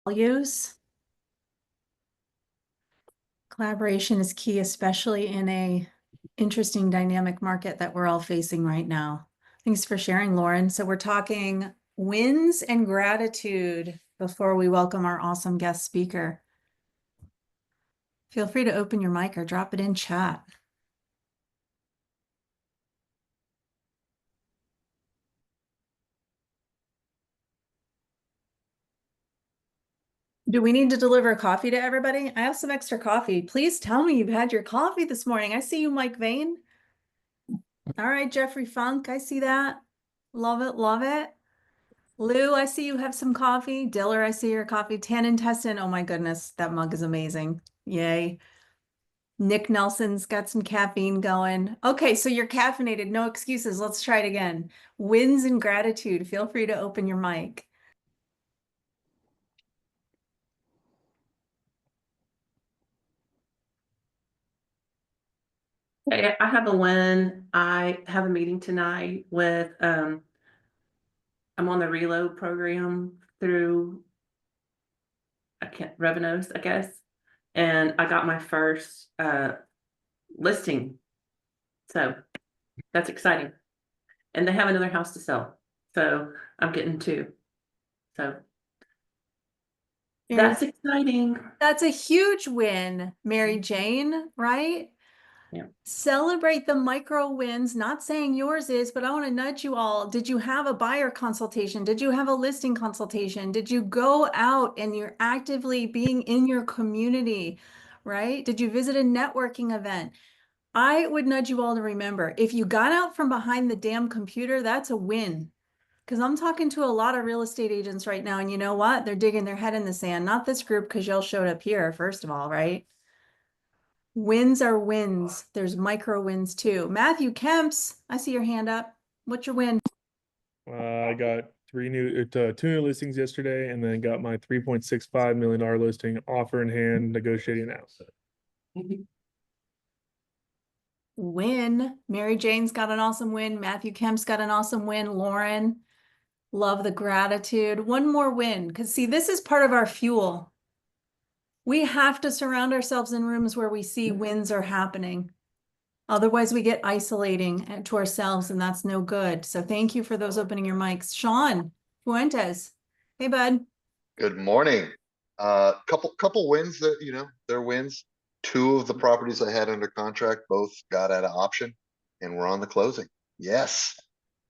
values. Collaboration is key, especially in a interesting dynamic market that we're all facing right now. Thanks for sharing, Lauren. So we're talking wins and gratitude before we welcome our awesome guest speaker. Feel free to open your mic or drop it in chat. Do we need to deliver coffee to everybody? I have some extra coffee. Please tell me you've had your coffee this morning. I see you, Mike Vane. All right, Jeffrey Funk, I see that. Love it, love it. Lou, I see you have some coffee. Diller, I see your coffee. Tan intestine. Oh my goodness, that mug is amazing. Yay. Nick Nelson's got some caffeine going. Okay, so you're caffeinated. No excuses. Let's try it again. Wins and gratitude. Feel free to open your mic. Hey, I have a win. I have a meeting tonight with I'm on the reload program through Revenos, I guess. And I got my first listing. So that's exciting. And they have another house to sell. So I'm getting two. So that's exciting. That's a huge win, Mary Jane, right? Yeah. Celebrate the micro wins, not saying yours is, but I want to nudge you all. Did you have a buyer consultation? Did you have a listing consultation? Did you go out and you're actively being in your community, right? Did you visit a networking event? I would nudge you all to remember, if you got out from behind the damn computer, that's a win. Because I'm talking to a lot of real estate agents right now, and you know what? They're digging their head in the sand. Not this group, because y'all showed up here, first of all, right? Wins are wins. There's micro wins too. Matthew Kemps, I see your hand up. What's your win? I got two new listings yesterday, and then got my $3.65 million listing offer in hand, negotiating now. Win. Mary Jane's got an awesome win. Matthew Kemp's got an awesome win. Lauren, love the gratitude. One more win, because see, this is part of our fuel. We have to surround ourselves in rooms where we see wins are happening. Otherwise, we get isolating to ourselves, and that's no good. So thank you for those opening your mics. Sean Fuentes. Hey, bud. Good morning. Couple wins that, they're wins. Two of the properties I had under contract both got at an option, and we're on the closing. Yes.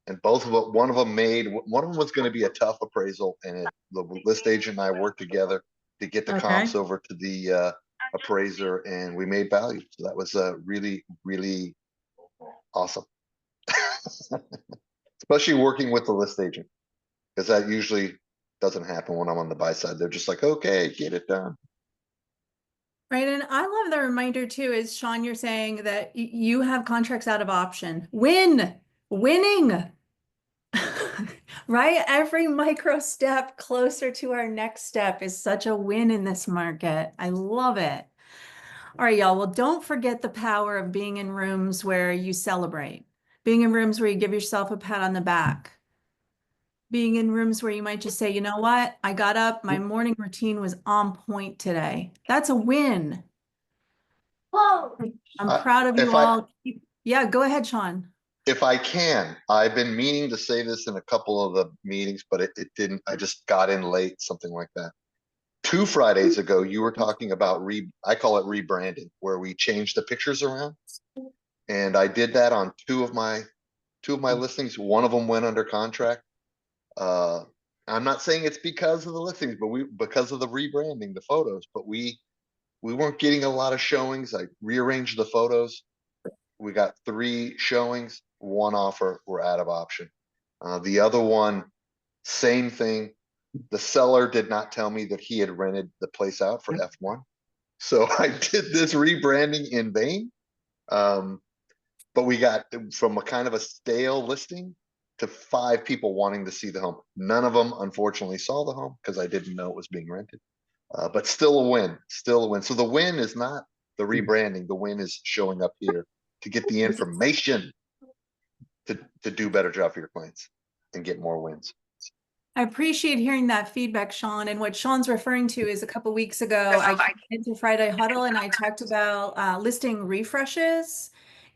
And one of them was going to be a tough appraisal, and the list agent and I worked together to get the comps over to the appraiser, and we made value. So that was really, really awesome. Especially working with the list agent, because that usually doesn't happen when I'm on the buy side. They're just like, okay, get it done. Right. And I love the reminder too, is Sean, you're saying that you have contracts out of option. Winning. Right? Every micro step closer to our next step is such a win in this market. I love it. All right, y'all. Well, don't forget the power of being in rooms where you celebrate, being in rooms where you give yourself a pat on the back, being in rooms where you might just say, you know what? I got up, my morning routine was on point today. That's a win. I'm proud of you all. Yeah, go ahead, Sean. If I can, I've been meaning to say this in a couple of the meetings, but it didn't. I just got in late, something like that. 2 Fridays ago, you were talking about I call it rebranding, where we changed the pictures around. And I did that on two of my listings. One of them went under contract. I'm not saying it's because of the listings, but because of the rebranding, the photos, but we weren't getting a lot of showings. I rearranged the photos. We got 3 showings, 1 offer, we're out of option. The other one, same thing. The seller did not tell me that he had rented the place out for F1. So I did this rebranding in vain. But we got from a kind of a stale listing to 5 people wanting to see the home. None of them, unfortunately, saw the home because I didn't know it was being rented. But still a win, still a win. So the win is not the rebranding. The win is showing up here to get the information to do a better job for your clients and get more wins. I appreciate hearing that feedback, Sean. And what Sean's referring to is a couple weeks ago, I came into Friday Huddle and I talked about listing refreshes.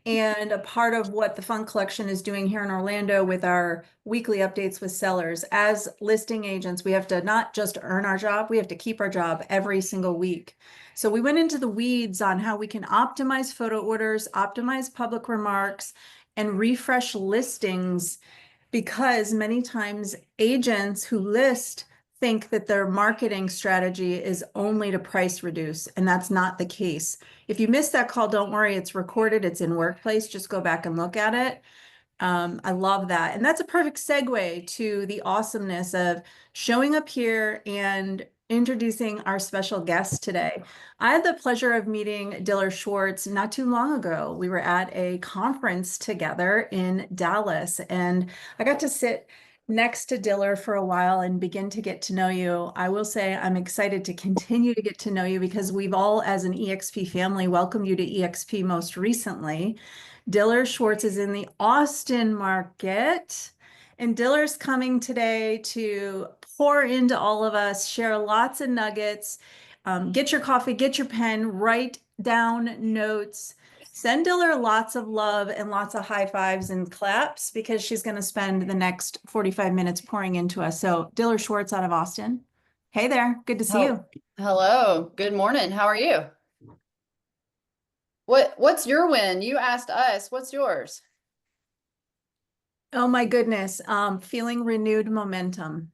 And a part of what the Fund Collection is doing here in Orlando with our weekly updates with sellers. As listing agents, we have to not just earn our job, we have to keep our job every single week. So we went into the weeds on how we can optimize photo orders, optimize public remarks, and refresh listings, because many times agents who list think that their marketing strategy is only to price reduce, and that's not the case. If you missed that call, don't worry, it's recorded, it's in Workplace, just go back and look at it. I love that. And that's a perfect segue to the awesomeness of showing up here and introducing our special guest today. I had the pleasure of meeting Diller Schwartz not too long ago. We were at a conference together in Dallas, and I got to sit next to Diller for a while and begin to get to know you. I will say I'm excited to continue to get to know you because we've all, as an EXP family, welcomed you to EXP most recently. Diller Schwartz is in the Austin market, and Diller's coming today to pour into all of us, share lots of nuggets. Get your coffee, get your pen, write down notes. Send Diller lots of love and lots of high fives and claps because she's going to spend the next 45 minutes pouring into us. So Diller Schwartz out of Austin. Hey there. Good to see you. Hello. Good morning. How are you? What's your win? You asked us. What's yours? Oh my goodness. Feeling renewed momentum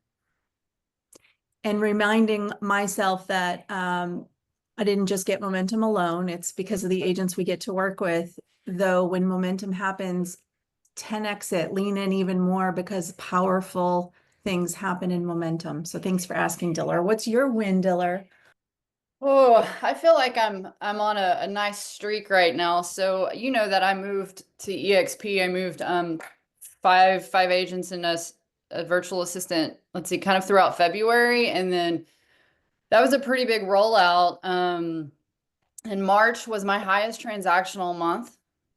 and reminding myself that I didn't just get momentum alone. It's because of the agents we get to work with. Though when momentum happens, 10x it, lean in even more because powerful things happen in momentum. So thanks for asking, Diller. What's your win, Diller? Oh, I feel like I'm on a nice streak right now. So you know that I moved to EXP. I moved five agents and a virtual assistant, let's see, kind of throughout February. And then that was a pretty big rollout. And March was my highest transactional month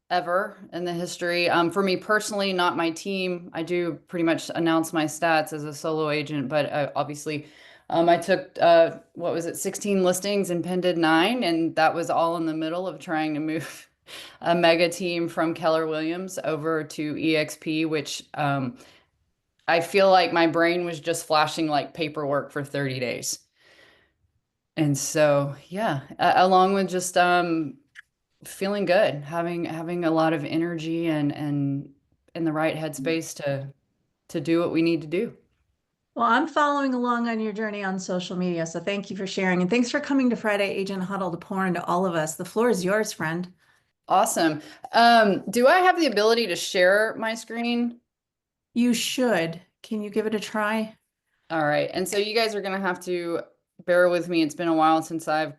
ever in the history. For me personally, not my team. I do pretty much announce my stats as a solo agent, but obviously I took, 16 listings and pended 9. And that was all in the middle of trying to move a mega team from Keller Williams over to EXP, which I feel like my brain was just flashing like paperwork for 30 days. And so, yeah, along with just feeling good, having a lot of energy and in the right headspace to do what we need to do. Well, I'm following along on your journey on social media. So thank you for sharing. And thanks for coming to Friday Agent Huddle to pour into all of us. The floor is yours, friend. Awesome. Do I have the ability to share my screen? You should. Can you give it a try? All right. And so you guys are going to have to bear with me. It's been a while since I've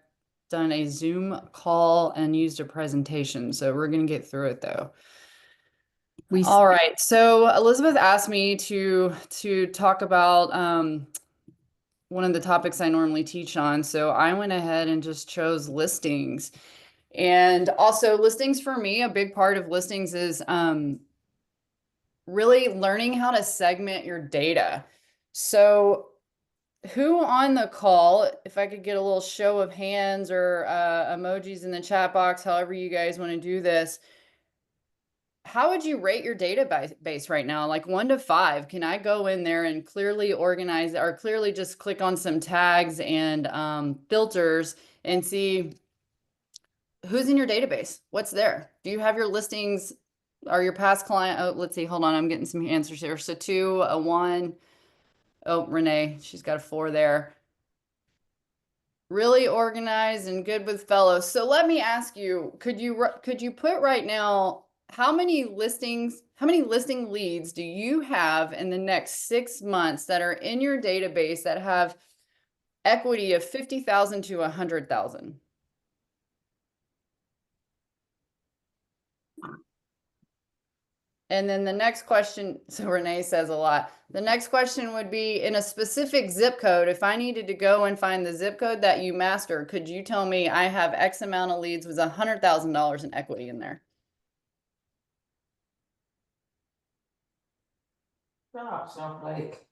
done a Zoom call and used a presentation. So we're going to get through it though. All right. So Elizabeth asked me to talk about one of the topics I normally teach on. So I went ahead and just chose listings. And also listings for me, a big part of listings is really learning how to segment your data. So who on the call, if I could get a little show of hands or emojis in the chat box, however you guys want to do this, how would you rate your database right now? Like 1 to 5, can I go in there and clearly organize or clearly just click on some tags and filters and see who's in your database? What's there? Do you have your listings? Are your past client? Oh, let's see. Hold on. I'm getting some answers here. So 2, a 1. Oh, Renee, she's got a 4 there. Really organized and good with fellows. So let me ask you, could you put right now, how many listing leads do you have in the next 6 months that are in your database that have equity of 50,000 to 100,000? And then the next question, so Renee says a lot. The next question would be, in a specific zip code, if I needed to go and find the zip code that you master, could you tell me I have X amount of leads with $100,000 in equity in there? Snowflake.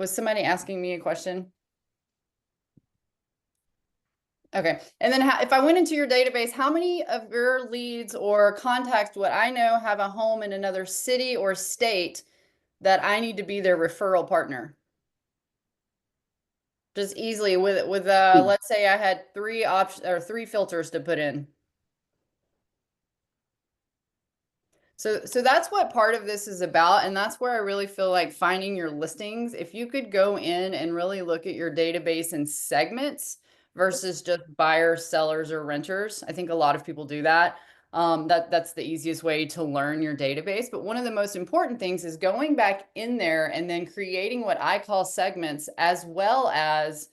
Was somebody asking me a question? Okay, and then if I went into your database, how many of your leads or contacts would I know have a home in another city or state that I need to be their referral partner? Just easily with let's say I had 3 options or 3 filters to put in. So that's what part of this is about, and that's where I really feel like finding your listings. If you could go in and really look at your database in segments versus just buyers, sellers, or renters. I think a lot of people do that. That's the easiest way to learn your database. But one of the most important things is going back in there and then creating what I call segments, as well as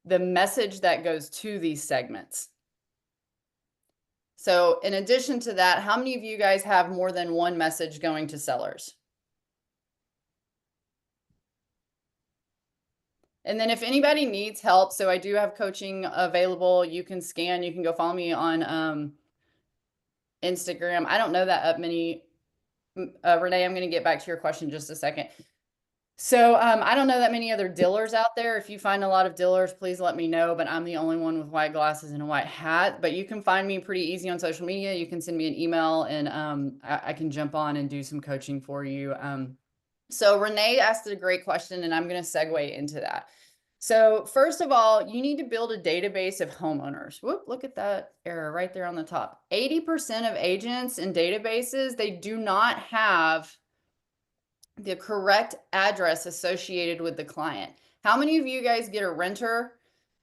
the message that goes to these segments. So in addition to that, how many of you guys have more than one message going to sellers? And then if anybody needs help, so I do have coaching available. You can scan, you can go follow me on Instagram. I don't know that up many. Renee, I'm going to get back to your question in just a second. So I don't know that many other dealers out there. If you find a lot of dealers, please let me know, but I'm the only one with white glasses and a white hat. But you can find me pretty easy on social media. You can send me an email and I can jump on and do some coaching for you. So Renee asked a great question and I'm going to segue into that. So first of all, you need to build a database of homeowners. Whoop, look at that error right there on the top. 80% of agents in databases, they do not have the correct address associated with the client. How many of you guys get a renter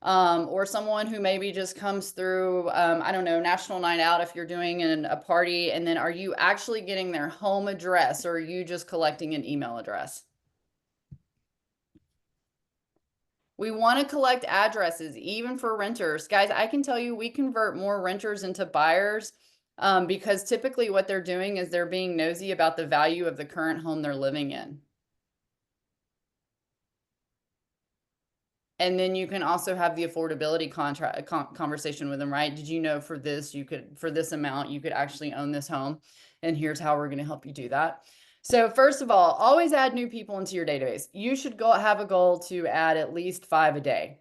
or someone who maybe just comes through, I don't know, National Night Out if you're doing a party, and then are you actually getting their home address or are you just collecting an email address? We want to collect addresses even for renters. Guys, I can tell you we convert more renters into buyers because typically what they're doing is they're being nosy about the value of the current home they're living in. And then you can also have the affordability conversation with them, right? Did you know for this amount, you could actually own this home? And here's how we're going to help you do that. So first of all, always add new people into your database. You should have a goal to add at least 5 a day.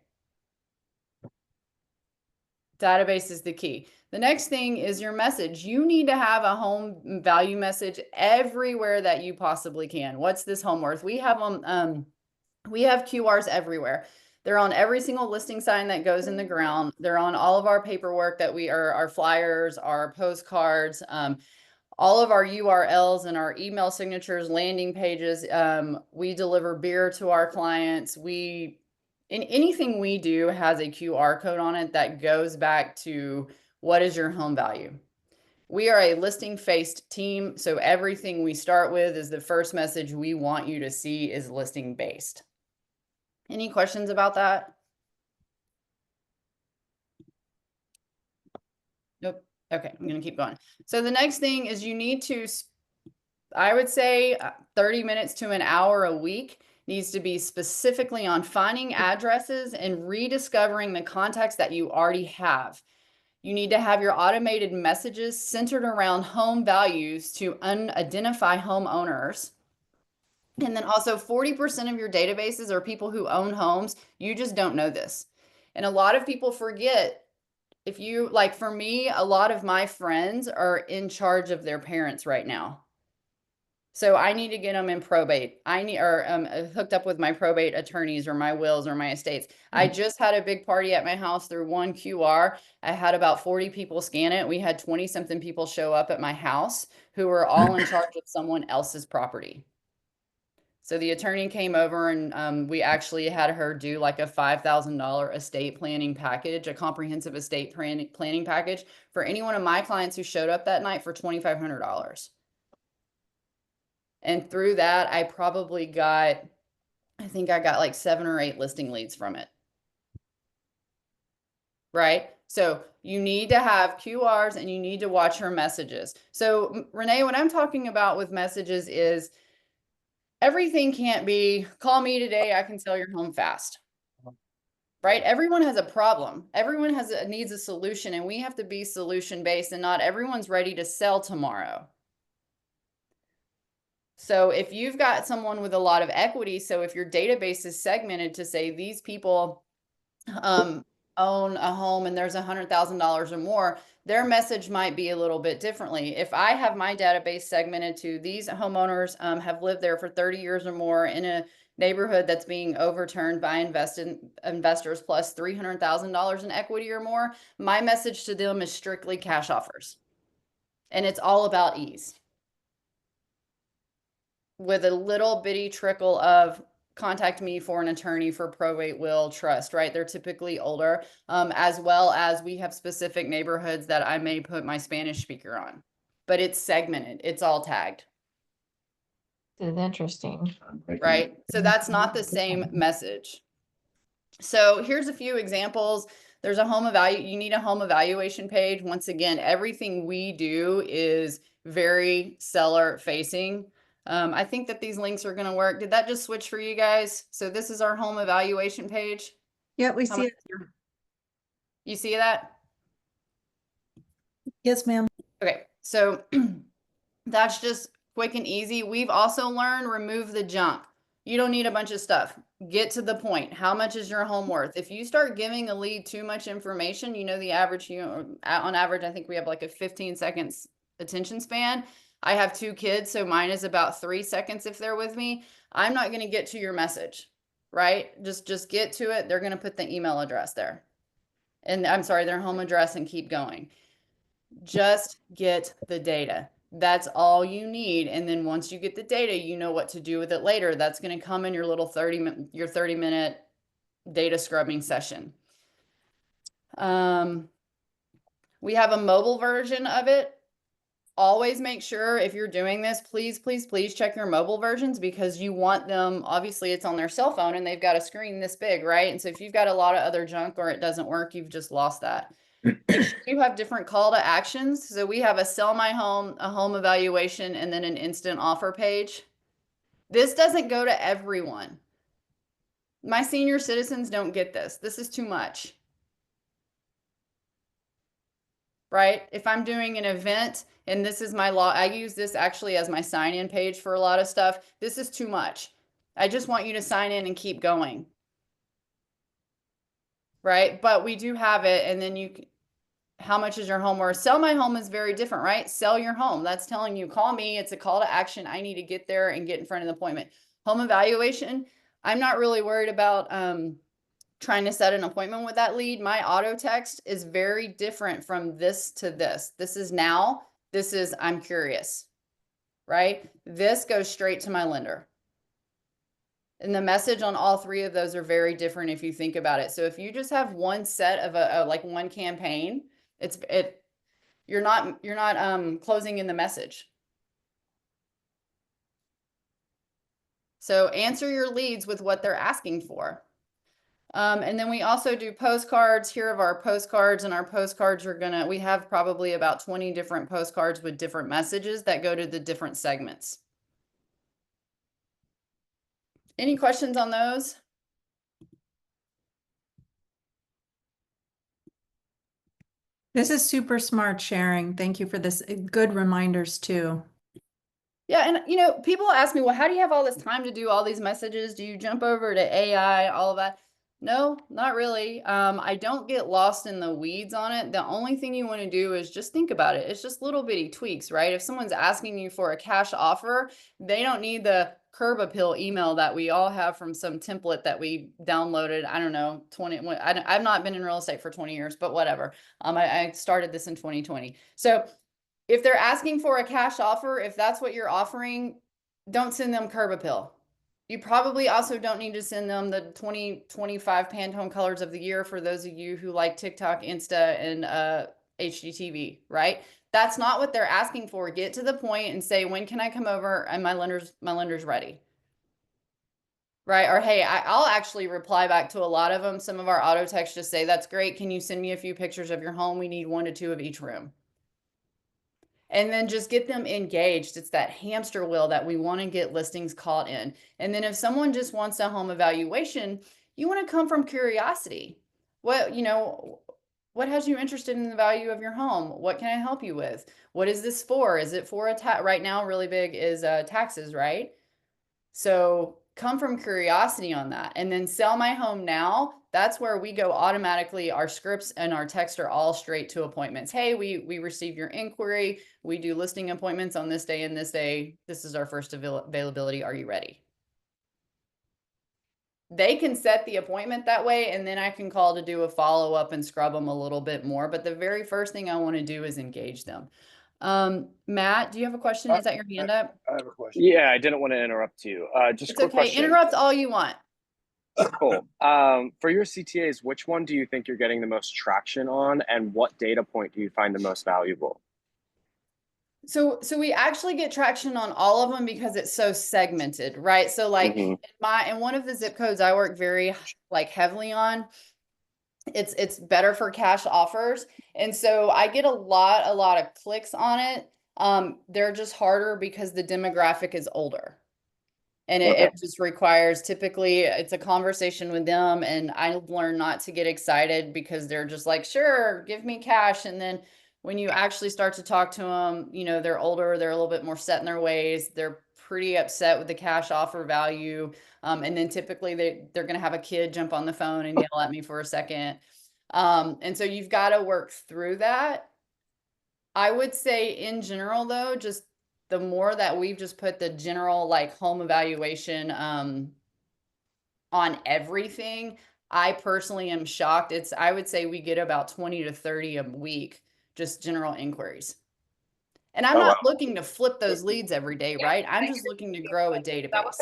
Database is the key. The next thing is your message. You need to have a home value message everywhere that you possibly can. What's this home worth? We have QRs everywhere. They're on every single listing sign that goes in the ground. They're on all of our paperwork that our flyers, our postcards, all of our URLs and our email signatures, landing pages. We deliver beer to our clients. Anything we do has a QR code on it that goes back to what is your home value. We are a listing-based team, so everything we start with is the first message we want you to see is listing-based. Any questions about that? Nope. Okay, I'm going to keep going. So the next thing is you need to, I would say 30 minutes to an hour a week needs to be specifically on finding addresses and rediscovering the contacts that you already have. You need to have your automated messages centered around home values to identify homeowners. And then also 40% of your databases are people who own homes. You just don't know this. And a lot of people forget, if you, like for me, a lot of my friends are in charge of their parents right now. So I need to get them in probate. I need, or hooked up with my probate attorneys or my wills or my estates. I just had a big party at my house through one QR. I had about 40 people scan it. We had 20 something people show up at my house who were all in charge of someone else's property. So the attorney came over and we actually had her do like a $5,000 estate planning package, a comprehensive estate planning package for any one of my clients who showed up that night for $2,500. And through that, I think I got like 7 or 8 listing leads from it. Right? So you need to have QRs and you need to watch her messages. So Renee, what I'm talking about with messages is everything can't be, call me today, I can sell your home fast. Right? Everyone has a problem. Everyone needs a solution, and we have to be solution based, and not everyone's ready to sell tomorrow. So if you've got someone with a lot of equity, so if your database is segmented to say these people own a home and there's $100,000 or more, their message might be a little bit differently. If I have my database segmented to these homeowners have lived there for 30 years or more in a neighborhood that's being overturned by investors plus $300,000 in equity or more, my message to them is strictly cash offers. And it's all about ease, with a little bitty trickle of contact me for an attorney for probate, will, trust, right? They're typically older, as well as we have specific neighborhoods that I may put my Spanish speaker on, but it's segmented, it's all tagged, This is interesting. right? So that's not the same message. So here's a few examples. There's a you need a home evaluation page. Once again, everything we do is very seller facing. I think that these links are going to work. Did that just switch for you guys? So this is our home evaluation page. Yeah, we How see much- it. You see that? Yes, ma'am. Okay, so that's just quick and easy. We've also learned remove the junk. You don't need a bunch of stuff. Get to the point. How much is your home worth? If you start giving a lead too much information, you know, the average, on average, I think we have like a 15 seconds attention span. I have 2 kids, so mine is about 3 seconds if they're with me. I'm not going to get to your message, right? Just get to it. They're going to put the email address there. And I'm sorry, their home address, and keep going. Just get the data. That's all you need. And then once you get the data, you know what to do with it later. That's going to come in your little 30-minute data scrubbing session. We have a mobile version of it. Always make sure if you're doing this, please, please, please check your mobile versions, because you want them, obviously it's on their cell phone and they've got a screen this big, right? And so if you've got a lot of other junk or it doesn't work, you've just lost that. You have different call to actions. So we have a sell my home, a home evaluation, and then an instant offer page. This doesn't go to everyone. My senior citizens don't get this. This is too much. Right? If I'm doing an event and this is my I use this actually as my sign-in page for a lot of stuff. This is too much. I just want you to sign in and keep going. Right? But we do have it. And then how much is your home worth? Sell my home is very different, right? Sell your home. That's telling you, call me. It's a call to action. I need to get there and get in front of the appointment. Home evaluation. I'm not really worried about, trying to set an appointment with that lead. My auto text is very different from this to this. This is now, this is I'm curious, right? This goes straight to my lender. And the message on all 3 of those are very different if you think about it. So if you just have one set of like one campaign, you're not closing in the message. So answer your leads with what they're asking for. And then we also do postcards. Here are our postcards, and our postcards are we have probably about 20 different postcards with different messages that go to the different segments. Any questions on those? This is super smart sharing. Thank you for this. Good reminders too. Yeah, and people ask me, well, how do you have all this time to do all these messages? Do you jump over to AI, all of that? No, not really. I don't get lost in the weeds on it. The only thing you want to do is just think about it. It's just little bitty tweaks, right? If someone's asking you for a cash offer, they don't need the curb appeal email that we all have from some template that we downloaded. I don't know, I've not been in real estate for 20 years, but whatever. I started this in 2020. So if they're asking for a cash offer, if that's what you're offering, don't send them curb appeal. You probably also don't need to send them the 2025 Pantone colors of the year for those of you who like TikTok, Insta, and HGTV, right? That's not what they're asking for. Get to the point and say, when can I come over? And my lender's ready. Right? Or, hey, I'll actually reply back to a lot of them. Some of our auto texts just say, that's great. Can you send me a few pictures of your home? We need 1 to 2 of each room. And then just get them engaged. It's that hamster wheel that we want to get listings caught in. And then if someone just wants a home evaluation, you want to come from curiosity. What what has you interested in the value of your home? What can I help you with? What is this for? Is it for a tax? Right now, really big is taxes, right? So come from curiosity on that, and then sell my home now. That's where we go automatically. Our scripts and our text are all straight to appointments. Hey, we received your inquiry. We do listing appointments on this day and this day. This is our first availability. Are you ready? They can set the appointment that way, and then I can call to do a follow-up and scrub them a little bit more. But the very first thing I want to do is engage them. Matt, do you have a question? Is that your hand up? I have a question. Yeah, I didn't want to interrupt you. Just a It's quick okay. question. Interrupt all you want. Cool. For your CTAs, which one do you think you're getting the most traction on, and what data point do you find the most valuable? So we actually get traction on all of them because it's so segmented, right? So like Mhm. in one of the zip codes I work very like heavily on, it's better for cash offers. And so I get a lot of clicks on it. They're just harder because the demographic is older. And Okay. it just requires, typically it's a conversation with them, and I learn not to get excited because they're just like, sure, give me cash. And then when you actually start to talk to them, you know, they're older, they're a little bit more set in their ways. They're pretty upset with the cash offer value. And then typically they're going to have a kid jump on the phone and yell at me for a second. And so you've got to work through that. I would say in general though, just the more that we've just put the general like home evaluation on everything, I personally am shocked. I would say we get about 20 to 30 a week, just general inquiries. And I'm Oh, not wow. looking to flip those leads every day, right? I'm just looking to grow a database.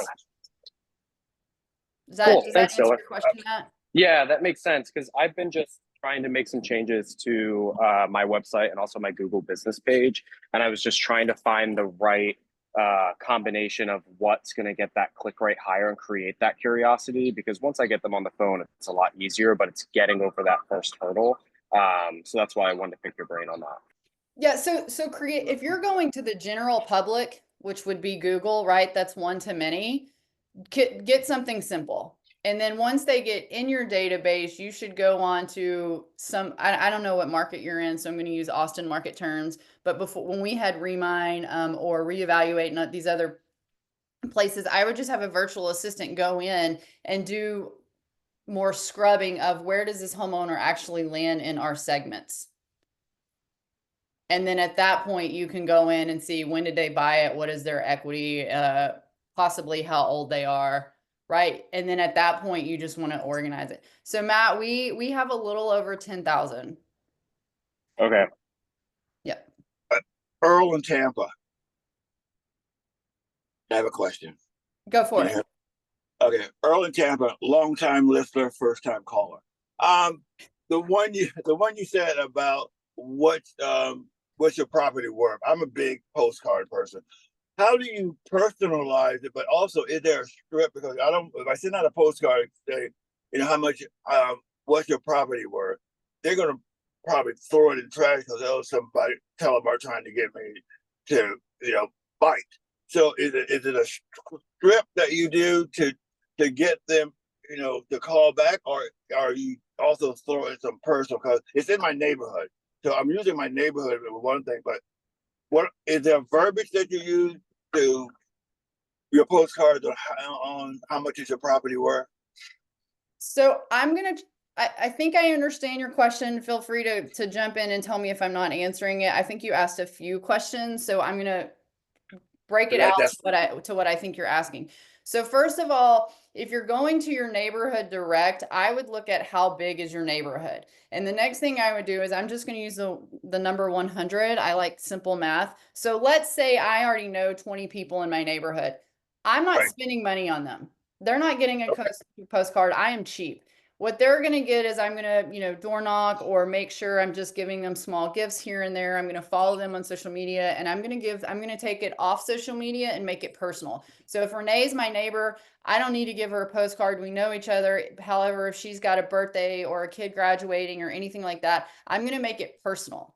Does that Cool. answer Thanks, your Dylan. question, Matt? Yeah, that makes sense because I've been just trying to make some changes to my website and also my Google business page. And I was just trying to find the right combination of what's going to get that click rate higher and create that curiosity. Because once I get them on the phone, it's a lot easier, but it's getting over that first hurdle. So that's why I wanted to pick your brain on that. Yeah, so create, if you're going to the general public, which would be Google, right? That's one to many. Get something simple. And then once they get in your database, you should go on to some, I don't know what market you're in, so I'm going to use Austin market terms. But before, when we had Remine or Reevaluate and these other places, I would just have a virtual assistant go in and do more scrubbing of where does this homeowner actually land in our segments. And then at that point, you can go in and see when did they buy it, what is their equity, possibly how old they are, right? And then at that point, you just want to organize it. So Matt, we have a little over 10,000. Okay. Yep. Earl in Tampa. I have a question. Go for Can you it. hear- Okay, Earl in Tampa, long-time listener, first-time caller. The one you said about what's your property worth? I'm a big postcard person. How do you personalize it? But also, is there a strip? Because if I send out a postcard, say, you know, how much, what's your property worth? They're gonna probably throw it in trash because somebody tell them are trying to get me to, you know, bite. So is it a strip that you do to get them, you know, to call back, or are you also throwing some personal? Because it's in my neighborhood, so I'm using my neighborhood for one thing. But what is there verbiage that you use to your postcards on how much is your property worth? So I think I understand your question. Feel free to jump in and tell me if I'm not answering it. I think you asked a few questions, so I'm gonna break it out to what I think you're asking. So first of all, if you're going to your neighborhood direct, I would look at how big is your neighborhood. And the next thing I would do is I'm just going to use the number 100. I like simple math. So let's say I already know 20 people in my neighborhood. I'm not Right. spending money on them. They're not getting a postcard. I am cheap. What they're going to get is I'm going to, you know, door knock or make sure I'm just giving them small gifts here and there. I'm going to follow them on social media, and I'm going to take it off social media and make it personal. So if Renee's my neighbor, I don't need to give her a postcard. We know each other. However, if she's got a birthday or a kid graduating or anything like that, I'm going to make it personal.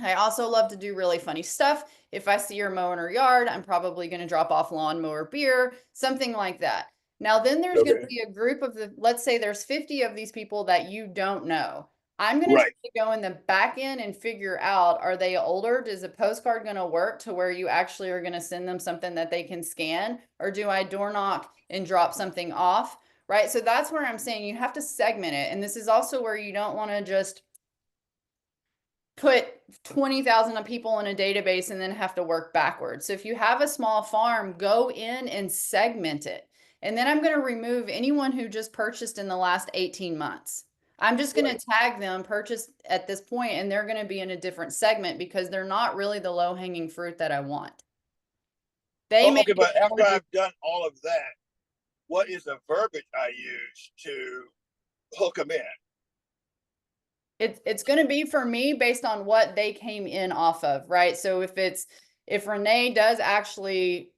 I also love to do really funny stuff. If I see her mowing her yard, I'm probably going to drop off lawnmower beer, something like that. Now, then there's going to be a group of let's say there's 50 of these people that you don't know. I'm gonna try Right. to go in the back end and figure out, are they older? Is a postcard gonna work to where you actually are gonna send them something that they can scan? Or do I door knock and drop something off? Right? So that's where I'm saying you have to segment it. And this is also where you don't wanna just put 20,000 people in a database and then have to work backwards. So if you have a small farm, go in and segment it. And then I'm going to remove anyone who just purchased in the last 18 months. I'm just going to tag them purchased at this point, and they're going to be in a different segment because they're not really the low hanging fruit that I want. They may Okay, but get after more I've done all of that, what is the verbiage I use to hook them in? It's going to be for me based on what they came in off of, right? So if Renee does actually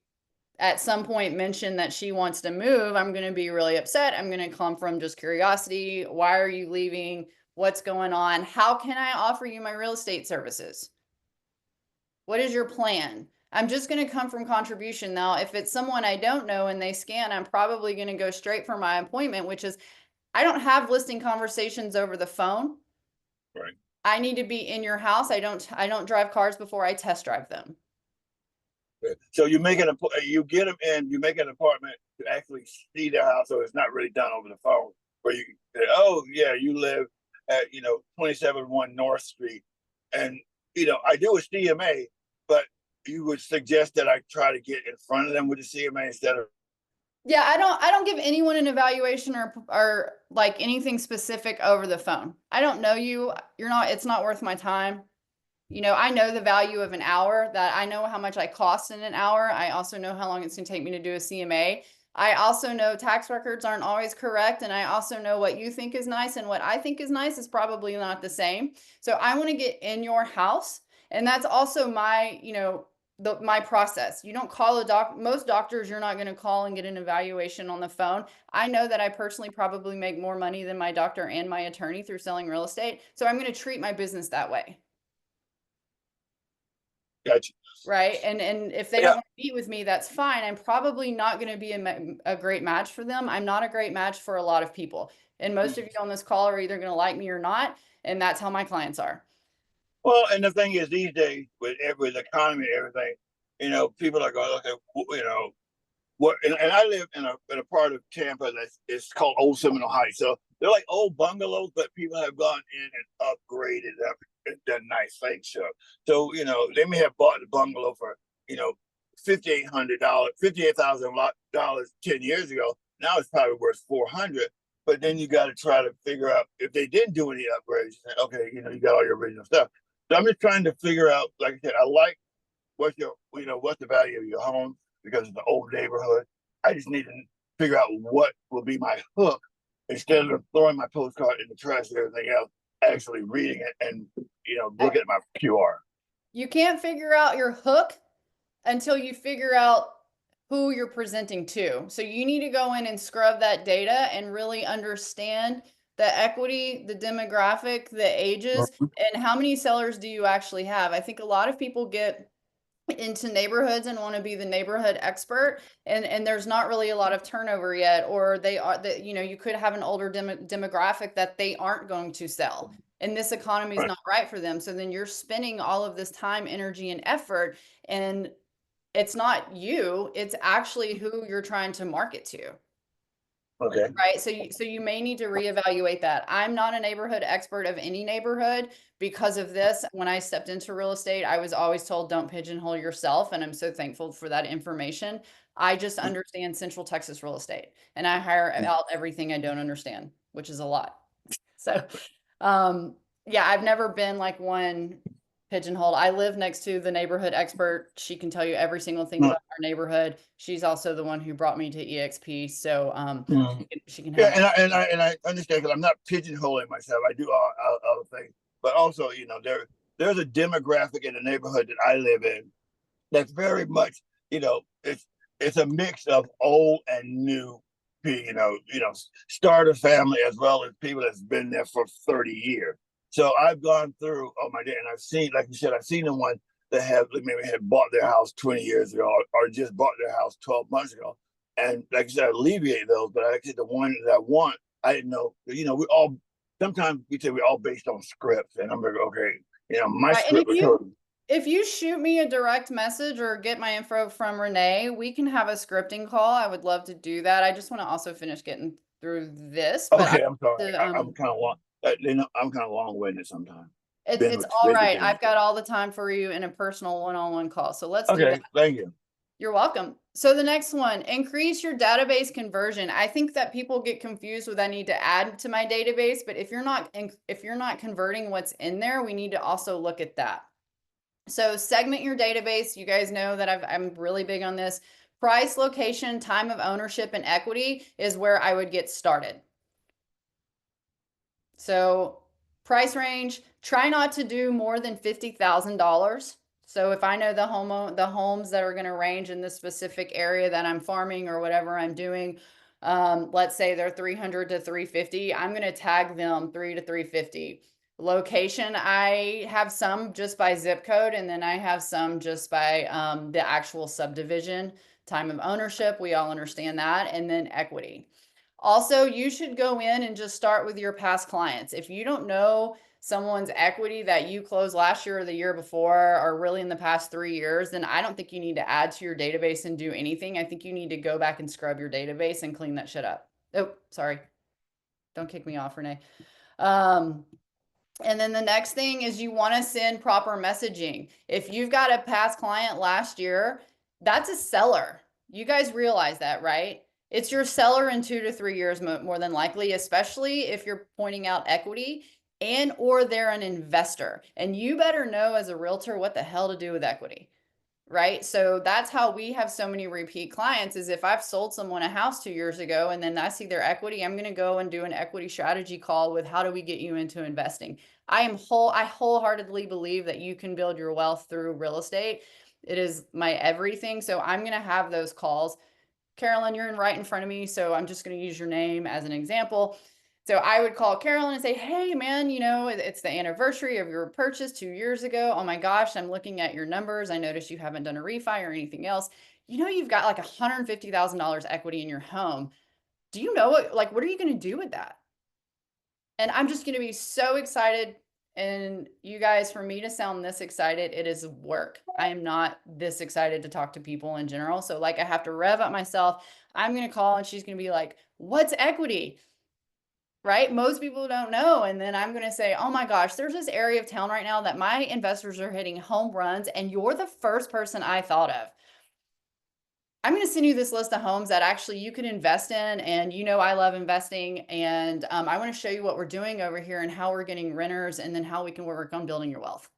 at some point mention that she wants to move, I'm going to be really upset. I'm going to come from just curiosity. Why are you leaving? What's going on? How can I offer you my real estate services? What is your plan? I'm just going to come from contribution. Now, if it's someone I don't know and they scan, I'm probably going to go straight for my appointment, which is I don't have listing conversations over the phone. Right. I need to be in your house. I don't drive cars before I test drive them. So you make you get them in, you make an appointment to actually see their house, so it's not really done over the phone. Where you say, oh yeah, you live at 271 North Street, and I do a CMA, but you would suggest that I try to get in front of them with the CMA instead of. Yeah, I don't give anyone an evaluation or like anything specific over the phone. I don't know you. It's not worth my time. I know the value of an hour, that I know how much I cost in an hour. I also know how long it's going to take me to do a CMA. I also know tax records aren't always correct. And I also know what you think is nice and what I think is nice is probably not the same. So I want to get in your house. And that's also my, my process. You don't call most doctors, you're not going to call and get an evaluation on the phone. I know that I personally probably make more money than my doctor and my attorney through selling real estate. So I'm going to treat my business that way. Gotcha. Right. And if they don't want to meet with me, that's fine. I'm probably not going to be a great match for them. I'm not a great match for a lot of people. And most of you on this call are either going to like me or not. And that's how my clients are. Well, and the thing is, these days with the economy and everything, people are going, okay, what? And I live in a part of Tampa it's called Old Seminole Heights. So they're like old bungalows, but people have gone in and upgraded them and done nice things. So they may have bought the bungalow for $5,800, $58,000 10 years ago. Now it's probably worth $400. But then you got to try to figure out if they didn't do any upgrades. Okay, you got all your original stuff. So I'm just trying to figure out, like I said, I like what's the value of your home because it's an old neighborhood. I just need to figure out what will be my hook instead of throwing my postcard in the trash and everything else, actually reading it and looking at my QR. You can't figure out your hook until you figure out who you're presenting to. So you need to go in and scrub that data and really understand the equity, the demographic, the ages, and how many sellers do you actually have. I think a lot of people get into neighborhoods and want to be the neighborhood expert, and there's not really a lot of turnover yet, or you could have an older demographic that they aren't going to sell, and this economy is not right for them. So then you're spending all of this time, energy, and effort, and it's not you, it's actually who you're trying to market to. Okay. Right. So you may need to reevaluate that. I'm not a neighborhood expert of any neighborhood because of this. When I stepped into real estate, I was always told, don't pigeonhole yourself. And I'm so thankful for that information. I just understand Central Texas real estate, and I hire out everything I don't understand, which is a lot. So, yeah, I've never been like one pigeonholed. I live next to the neighborhood expert. She can tell you every single thing about our neighborhood. She's also the one who brought me to EXP. So she can have and I understand, because I'm not pigeonholing myself. I do all other things, but also there's a demographic in the neighborhood that I live in that's very much it's a mix of old and new. Starter family as well as people that's been there for 30 years. So I've gone through, oh my God, and I've seen, like you said, I've seen the ones that maybe had bought their house 20 years ago or just bought their house 12 months ago. And like I said, I alleviate those, but actually the one that I want, I didn't know, we all sometimes we say we're all based on scripts, and I'm like, okay, you know, my Right, and script was told. if you shoot me a direct message or get my info from Renee, we can have a scripting call. I would love to do that. I just want to also finish getting through this. But Okay, I'm sorry. to, I'm kind of long. You know, I'm kind of long-winded sometimes. it's all right. I've got all the time for you in a personal one-on-one call. So let's do Okay, that. thank you. You're welcome. So the next one, increase your database conversion. I think that people get confused with I need to add to my database, but if you're not converting what's in there, we need to also look at that. So segment your database. You guys know that I'm really big on this. Price, location, time of ownership, and equity is where I would get started. So price range, try not to do more than $50,000. So if I know the homes that are going to range in this specific area that I'm farming or whatever I'm doing, let's say they're 300 to 350, I'm going to tag them 3 to 350. Location, I have some just by zip code, and then I have some just by the actual subdivision. Time of ownership, we all understand that, and then equity. Also, you should go in and just start with your past clients. If you don't know someone's equity that you closed last year or the year before, or really in the past 3 years, then I don't think you need to add to your database and do anything. I think you need to go back and scrub your database and clean that shit up. Oh, sorry. Don't kick me off, Renee. And then the next thing is you want to send proper messaging. If you've got a past client last year, that's a seller. You guys realize that, right? It's your seller in 2 to 3 years more than likely, especially if you're pointing out equity and or they're an investor. And you better know as a realtor what the hell to do with equity, right? So that's how we have so many repeat clients is if I've sold someone a house 2 years ago and then I see their equity, I'm going to go and do an equity strategy call with how do we get you into investing. I wholeheartedly believe that you can build your wealth through real estate. It is my everything. So I'm going to have those calls. Carolyn, you're right in front of me, so I'm just going to use your name as an example. So I would call Carolyn and say, hey, man, you know, it's the anniversary of your purchase 2 years ago. Oh my gosh, I'm looking at your numbers. I noticed you haven't done a refi or anything else. You know, you've got like $150,000 equity in your home. Do you know what are you going to do with that? And I'm just going to be so excited. And you guys, for me to sound this excited, it is work. I am not this excited to talk to people in general. So like I have to rev up myself. I'm going to call and she's going to be like, what's equity? Right? Most people don't know. And then I'm going to say, oh my gosh, there's this area of town right now that my investors are hitting home runs and you're the first person I thought of. I'm going to send you this list of homes that actually you can invest in. And you know, I love investing. And I want to show you what we're doing over here and how we're getting renters and then how we can work on building your wealth.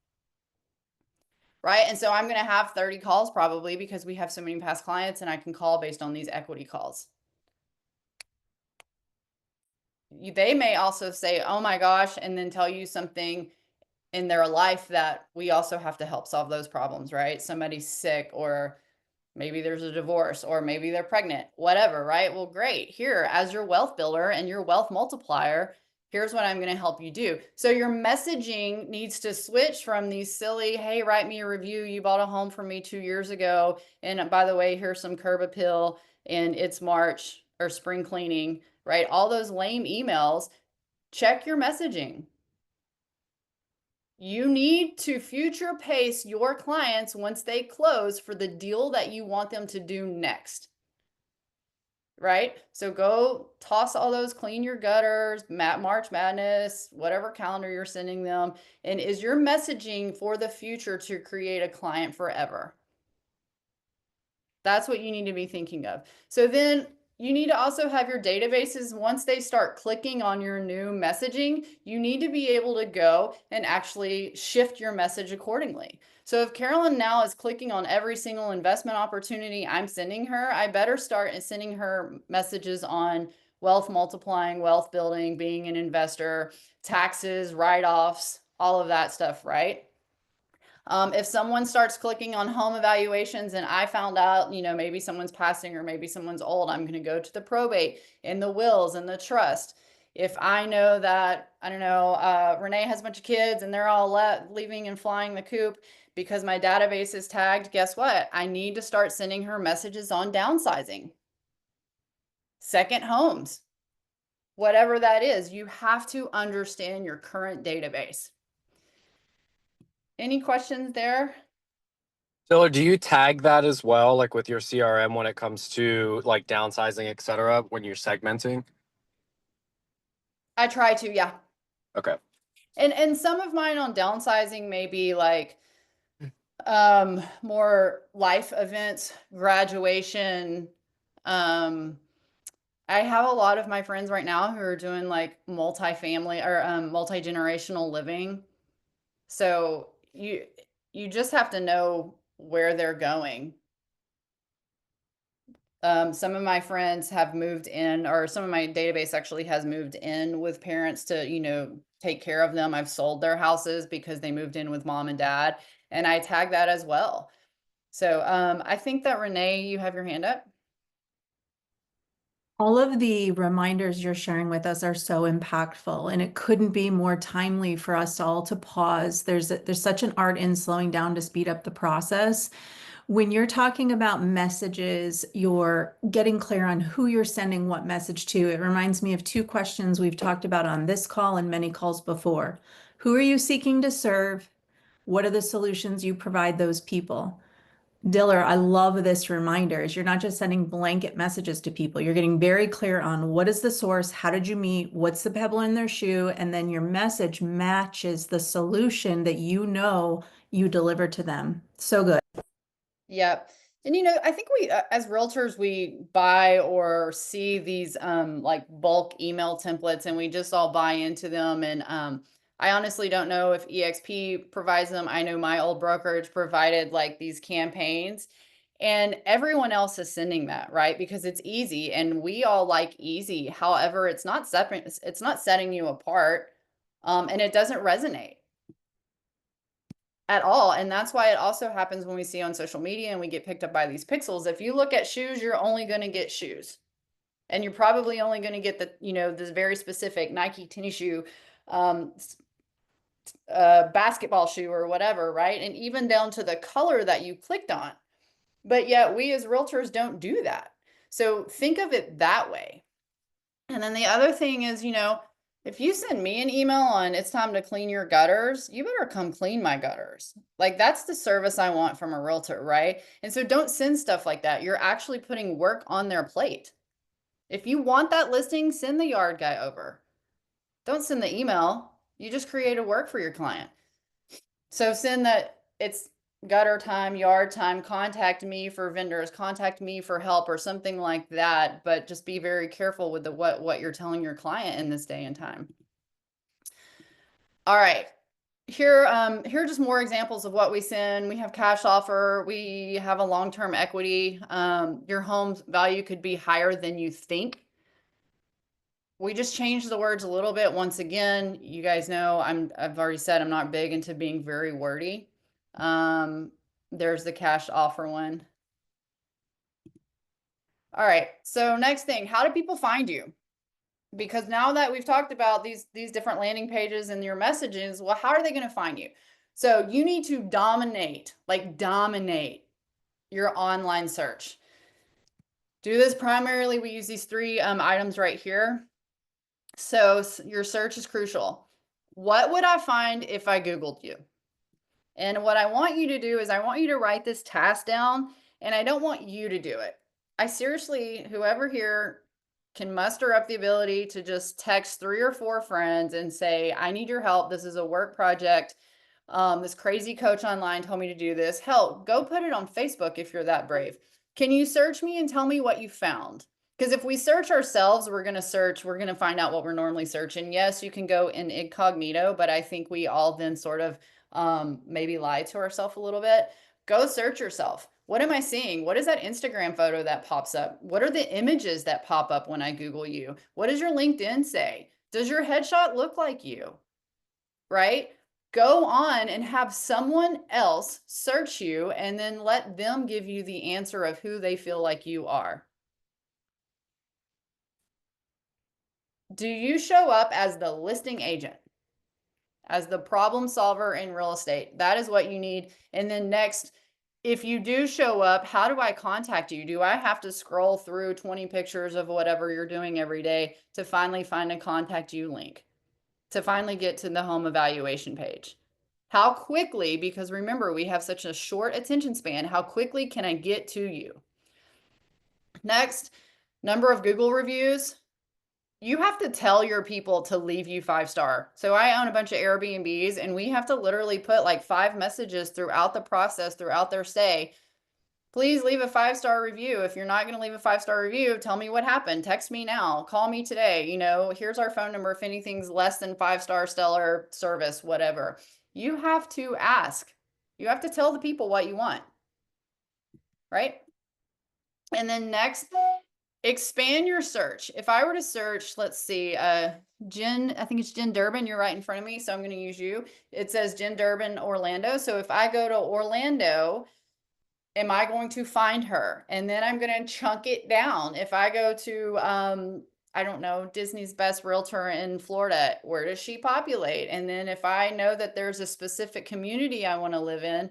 Right. And so I'm going to have 30 calls probably because we have so many past clients and I can call based on these equity calls. They may also say, oh my gosh, and then tell you something in their life that we also have to help solve those problems, right? Somebody's sick or maybe there's a divorce or maybe they're pregnant, whatever, right? Well, great. Here, as your wealth builder and your wealth multiplier, here's what I'm going to help you do. So your messaging needs to switch from these silly, hey, write me a review. You bought a home from me 2 years ago. And by the way, here's some curb appeal and it's March or spring cleaning, right? All those lame emails. Check your messaging. You need to future pace your clients once they close for the deal that you want them to do next. Right? So go toss all those, clean your gutters, March Madness, whatever calendar you're sending them. And is your messaging for the future to create a client forever? That's what you need to be thinking of. So then you need to also have your databases. Once they start clicking on your new messaging, you need to be able to go and actually shift your message accordingly. So if Carolyn now is clicking on every single investment opportunity I'm sending her, I better start sending her messages on wealth multiplying, wealth building, being an investor, taxes, write-offs, all of that stuff, right? If someone starts clicking on home evaluations and I found out, you know, maybe someone's passing or maybe someone's old, I'm going to go to the probate and the wills and the trust. If I know that, I don't know, Renee has a bunch of kids and they're all leaving and flying the coop because my database is tagged, guess what? I need to start sending her messages on downsizing. Second homes. whatever that is, you have to understand your current database. Any questions there? So do you tag that as well, like with your CRM when it comes to like downsizing, et cetera, when you're segmenting? I try to, yeah. Okay. And some of mine on downsizing may be like more life events, graduation. I have a lot of my friends right now who are doing like multi-family or multi-generational living. So you just have to know where they're going. Some of my friends have moved in, or some of my database actually has moved in with parents to, you know, take care of them. I've sold their houses because they moved in with mom and dad, and I tag that as well. So I think that Renee, you have your hand up. All of the reminders you're sharing with us are so impactful, and it couldn't be more timely for us all to pause. There's such an art in slowing down to speed up the process. When you're talking about messages, you're getting clear on who you're sending what message to. It reminds me of two questions we've talked about on this call and many calls before. Who are you seeking to serve? What are the solutions you provide those people? Diller, I love this reminder is you're not just sending blanket messages to people. You're getting very clear on what is the source, how did you meet, what's the pebble in their shoe, and then your message matches the solution that you know you deliver to them. So good. Yep. And you know, I think we as realtors, we buy or see these like bulk email templates and we just all buy into them. And I honestly don't know if EXP provides them. I know my old brokerage provided like these campaigns, and everyone else is sending that, right? Because it's easy and we all like easy. However, it's not separate, it's not setting you apart. And it doesn't resonate at all. And that's why it also happens when we see on social media and we get picked up by these pixels. If you look at shoes, you're only going to get shoes. And you're probably only going to get the, you know, this very specific Nike tennis shoe, basketball shoe or whatever, right? And even down to the color that you clicked on. But yet we as realtors don't do that. So think of it that way. And then the other thing is, you know, if you send me an email on it's time to clean your gutters, you better come clean my gutters. Like that's the service I want from a realtor, right? And so don't send stuff like that. You're actually putting work on their plate. If you want that listing, send the yard guy over. Don't send the email. You just created work for your client. So send that it's gutter time, yard time, contact me for vendors, contact me for help or something like that, but just be very careful with the what you're telling your client in this day and time. All right. Here are just more examples of what we send. We have cash offer. We have a long-term equity. Your home's value could be higher than you think. We just changed the words a little bit. Once again, you guys know I've already said I'm not big into being very wordy. There's the cash offer one. All right, so next thing, how do people find you? Because now that we've talked about these different landing pages and your messages, well, how are they going to find you? So you need to dominate, like dominate your online search. Do this primarily, we use these three items right here. So your search is crucial. What would I find if I Googled you? And what I want you to do is I want you to write this task down, and I don't want you to do it. I seriously, whoever here can muster up the ability to just text 3 or 4 friends and say, I need your help. This is a work project. This crazy coach online told me to do this. Hell, go put it on Facebook if you're that brave. Can you search me and tell me what you found? Because if we search ourselves, we're going to find out what we're normally searching. Yes, you can go in incognito, but I think we all then sort of maybe lie to ourselves a little bit. Go search yourself. What am I seeing? What is that Instagram photo that pops up? What are the images that pop up when I Google you? What does your LinkedIn say? Does your headshot look like you? Right? Go on and have someone else search you and then let them give you the answer of who they feel like you are. Do you show up as the listing agent? As the problem solver in real estate? That is what you need. And then next, if you do show up, how do I contact you? Do I have to scroll through 20 pictures of whatever you're doing every day to finally find a contact you link, to finally get to the home evaluation page? How quickly, because remember, we have such a short attention span, how quickly can I get to you? Next, number of Google reviews. You have to tell your people to leave you 5-star. So I own a bunch of Airbnbs, and we have to literally put like 5 messages throughout the process, throughout their stay. Please leave a 5-star review. If you're not going to leave a 5-star review, tell me what happened. Text me now. Call me today. You know, here's our phone number if anything's less than 5-star stellar service, whatever. You have to ask. You have to tell the people what you want. Right? And then next, expand your search. If I were to search, let's see, Jen, I think it's Jen Durbin, you're right in front of me, so I'm going to use you. It says Jen Durbin, Orlando. So if I go to Orlando, am I going to find her? And then I'm going to chunk it down. If I go to, I don't know, Disney's best realtor in Florida, where does she populate? And then if I know that there's a specific community I want to live in,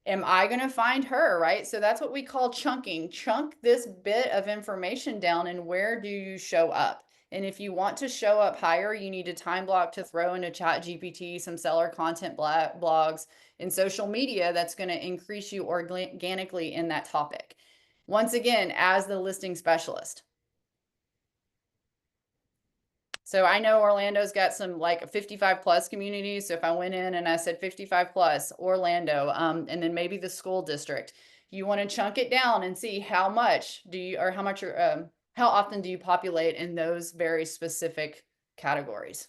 am I going to find her, right? So that's what we call chunking. Chunk this bit of information down, and where do you show up? And if you want to show up higher, you need a time block to throw into ChatGPT, some seller content blogs, and social media that's going to increase you organically in that topic. Once again, as the listing specialist. So I know Orlando's got some like 55 plus communities. So if I went in and I said 55 plus Orlando, and then maybe the school district, you want to chunk it down and see how much do you, or how much, how often do you populate in those very specific categories?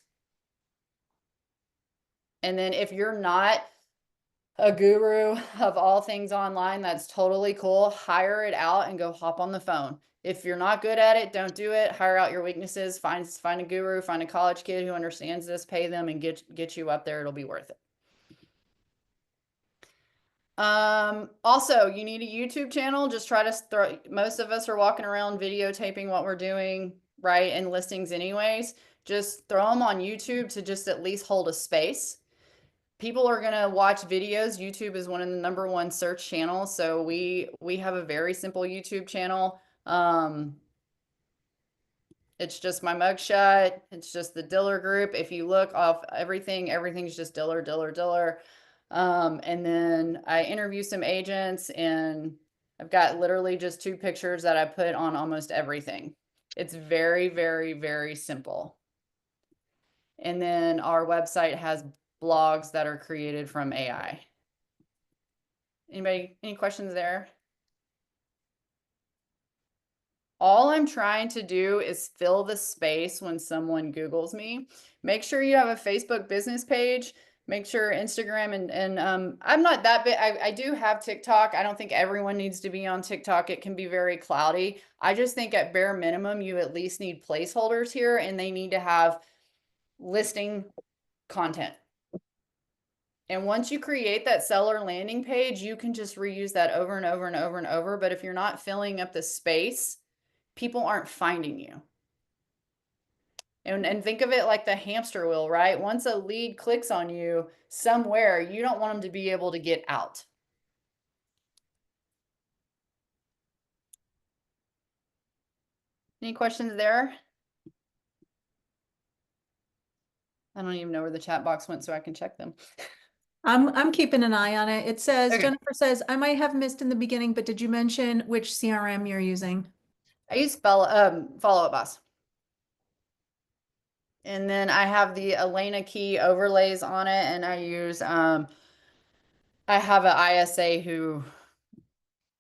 And then if you're not a guru of all things online, that's totally cool. Hire it out and go hop on the phone. If you're not good at it, don't do it. Hire out your weaknesses. Find a guru, find a college kid who understands this, pay them, and get you up there. It'll be worth it. Also, you need a YouTube channel. Just try to throw, most of us are walking around videotaping what we're doing, right, in listings anyways. Just throw them on YouTube to just at least hold a space. People are going to watch videos. YouTube is one of the #1 search channels. So we have a very simple YouTube channel. It's just my mugshot. It's just the Diller Group. If you look off everything's just Diller, Diller, Diller. And then I interview some agents, and I've got literally just 2 pictures that I put on almost everything. It's very, very, very simple. And then our website has blogs that are created from AI. Anybody, any questions there? All I'm trying to do is fill the space when someone Googles me. Make sure you have a Facebook business page. Make sure Instagram and I'm not that big. I do have TikTok. I don't think everyone needs to be on TikTok. It can be very cloudy. I just think at bare minimum, you at least need placeholders here, and they need to have listing content. And once you create that seller landing page, you can just reuse that over and over and over and over. But if you're not filling up the space, people aren't finding you. And think of it like the hamster wheel, right? Once a lead clicks on you somewhere, you don't want them to be able to get out. Any questions there? I don't even know where the chat box went, so I can check them. I'm keeping an eye on it. It says, Okay. Jennifer says, I might have missed in the beginning, but did you mention which CRM you're using? I use Follow Up Boss. And then I have the Elena Key overlays on it, and I use I have an ISA who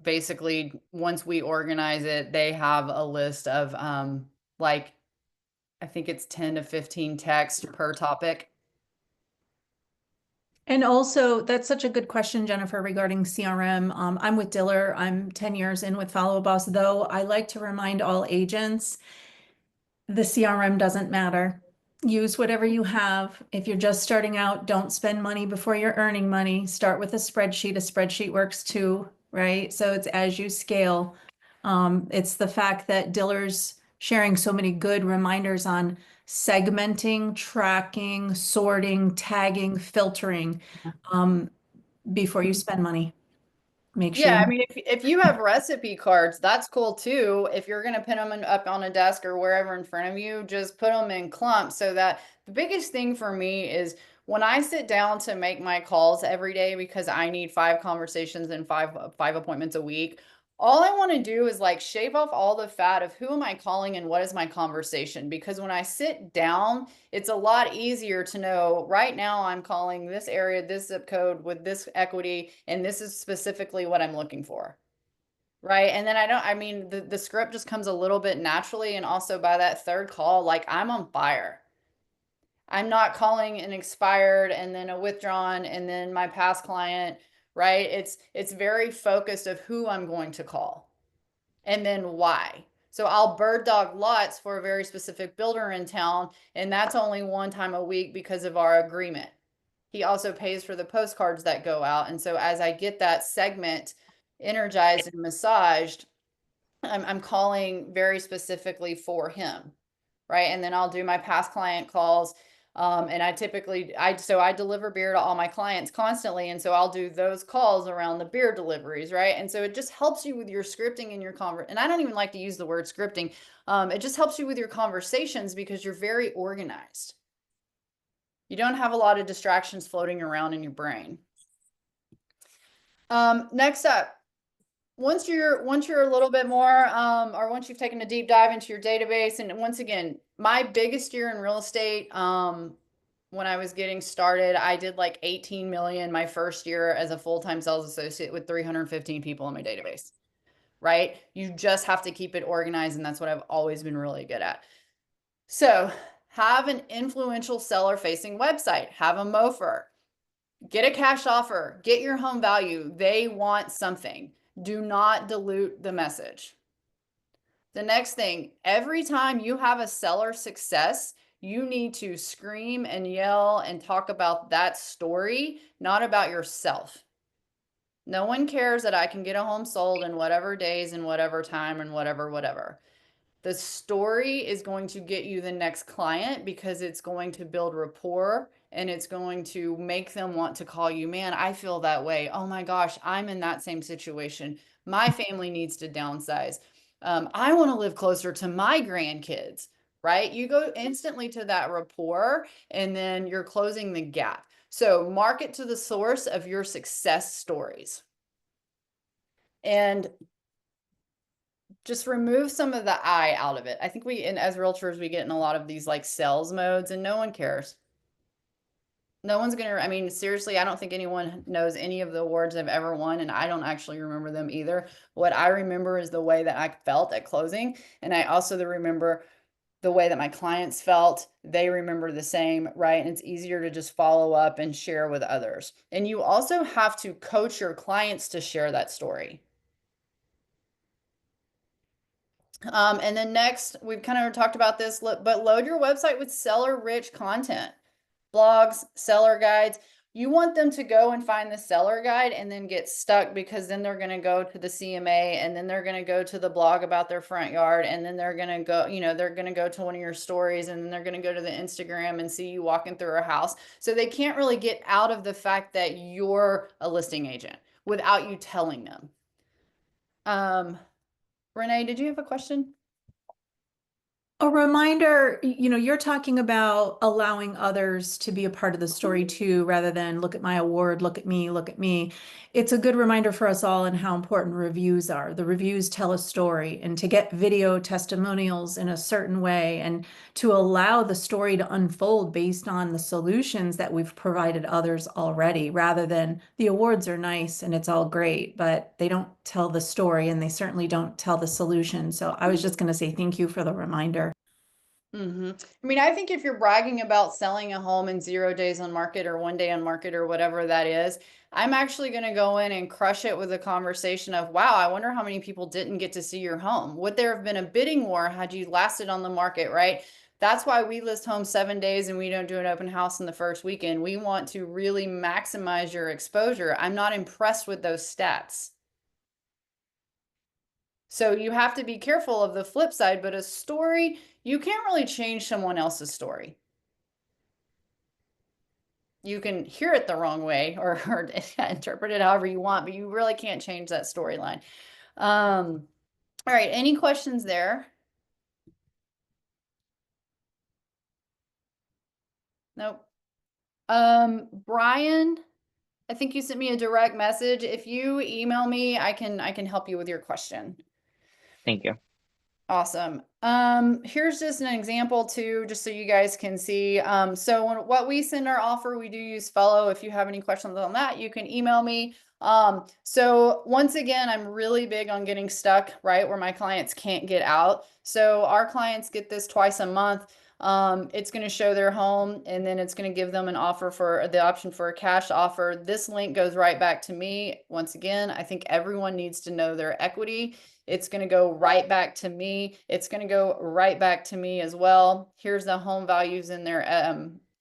basically, once we organize it, they have a list of like, I think it's 10 to 15 texts per topic. And also, that's such a good question, Jennifer, regarding CRM. I'm with Diller. I'm 10 years in with Follow Boss, though. I like to remind all agents, the CRM doesn't matter. Use whatever you have. If you're just starting out, don't spend money before you're earning money. Start with a spreadsheet. A spreadsheet works too, right? So it's as you scale. It's the fact that Diller's sharing so many good reminders on segmenting, tracking, sorting, tagging, filtering before you spend money. make sure. Yeah, you- I mean, if you have recipe cards, that's cool too. If you're gonna pin them up on a desk or wherever in front of you, just put them in clumps so that the biggest thing for me is when I sit down to make my calls every day because I need 5 conversations and five appointments a week. All I want to do is like shave off all the fat of who am I calling and what is my conversation, because when I sit down, it's a lot easier to know right now I'm calling this area, this zip code with this equity, and this is specifically what I'm looking for. Right. And then I mean, the script just comes a little bit naturally. And also by that third call, like I'm on fire. I'm not calling an expired and then a withdrawn and then my past client, right? It's very focused of who I'm going to call and then why. So I'll bird dog lots for a very specific builder in town, and that's only 1 time a week because of our agreement. He also pays for the postcards that go out. And so as I get that segment energized and massaged, I'm calling very specifically for him, right? And then I'll do my past client calls. And I typically, I deliver beer to all my clients constantly. And so I'll do those calls around the beer deliveries, right? And so it just helps you with your scripting and your and I don't even like to use the word scripting. It just helps you with your conversations because you're very organized. You don't have a lot of distractions floating around in your brain. Next up, once you're a little bit more, or once you've taken a deep dive into your database, and once again, my biggest year in real estate, when I was getting started, I did like 18 million my first year as a full-time sales associate with 315 people in my database, right? You just have to keep it organized, and that's what I've always been really good at. So have an influential seller-facing website, have a MOFR, get a cash offer, get your home value. They want something. Do not dilute the message. The next thing, every time you have a seller success, you need to scream and yell and talk about that story, not about yourself. No one cares that I can get a home sold in whatever days and whatever time and whatever. The story is going to get you the next client because it's going to build rapport and it's going to make them want to call you. Man, I feel that way. Oh my gosh, I'm in that same situation. My family needs to downsize. I want to live closer to my grandkids, right? You go instantly to that rapport and then you're closing the gap. So market to the source of your success stories. And just remove some of the I out of it. I think as realtors, we get in a lot of these like sales modes and no one cares. No one's gonna, I mean, seriously, I don't think anyone knows any of the awards I've ever won, and I don't actually remember them either. What I remember is the way that I felt at closing, and I also remember the way that my clients felt. They remember the same, right? And it's easier to just follow up and share with others. And you also have to coach your clients to share that story. And then next, we've kind of talked about this, but load your website with seller-rich content, blogs, seller guides. You want them to go and find the seller guide and then get stuck, because then they're going to go to the CMA and then they're going to go to the blog about their front yard. And then they're going to go, they're going to go to one of your stories and then they're going to go to the Instagram and see you walking through a house. So they can't really get out of the fact that you're a listing agent without you telling them. Renee, did you have a question? A reminder, you're talking about allowing others to be a part of the story too, rather than look at my award, look at me, look at me. It's a good reminder for us all and how important reviews are. The reviews tell a story, and to get video testimonials in a certain way and to allow the story to unfold based on the solutions that we've provided others already, rather than the awards are nice and it's all great, but they don't tell the story and they certainly don't tell the solution. So I was just going to say thank you for the reminder. I mean, I think if you're bragging about selling a home in 0 days on market or 1 day on market or whatever that is, I'm actually going to go in and crush it with a conversation of, wow, I wonder how many people didn't get to see your home. Would there have been a bidding war had you lasted on the market, right? That's why we list homes 7 days and we don't do an open house in the first weekend. We want to really maximize your exposure. I'm not impressed with those stats. So you have to be careful of the flip side, but a story, you can't really change someone else's story. you can hear it the wrong way or interpret it however you want, but you really can't change that storyline. All right, any questions there? Nope. Brian, I think you sent me a direct message. If you email me, I can help you with your question. Thank you. Awesome. Here's just an example too, just so you guys can see. So what we send our offer, we do use Fellow. If you have any questions on that, you can email me. So once again, I'm really big on getting stuck, right, where my clients can't get out. So our clients get this twice a month. It's going to show their home, and then it's going to give them an offer for the option for a cash offer. This link goes right back to me. Once again, I think everyone needs to know their equity. It's going to go right back to me. It's going to go right back to me as well. Here's the home values in their